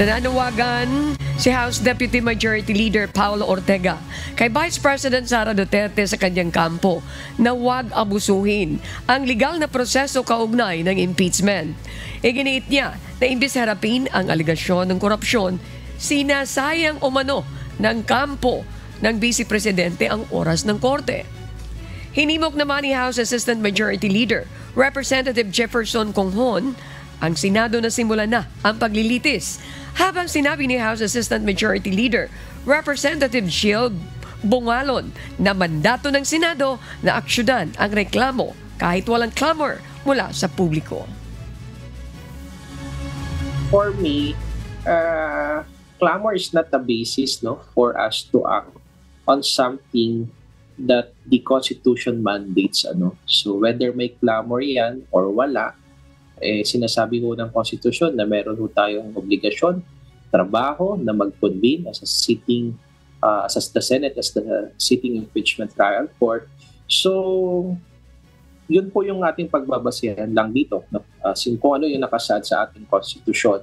Nananawagan si House Deputy Majority Leader Paulo Ortega kay Vice President Sara Duterte sa kanyang kampo na huwag abusuhin ang legal na proseso kaugnay ng impeachment. Iginiit niya na imbis harapin ang aligasyon ng korupsyon, sinasayang umano ng kampo ng Vice Presidente ang oras ng korte. Hinimok naman ni House Assistant Majority Leader Representative Jefferson Conghon ang Senado na simulan na ang paglilitis, habang sinabi ni House Assistant Majority Leader Representative Jill Bungalon na mandato ng Senado na aksyonan ang reklamo kahit walang clamor mula sa publiko. For me, clamor is not the basis for us to act on something that the Constitution mandates. So whether may clamor yan or wala, sinasabi ho ng Constitution na meron ho tayong obligasyon, trabaho na mag-convene as a sitting, as the Senate, as the sitting impeachment trial court. So, yun po yung ating pagbabasihan lang dito. Kung ano yung nakasaad sa ating Constitution.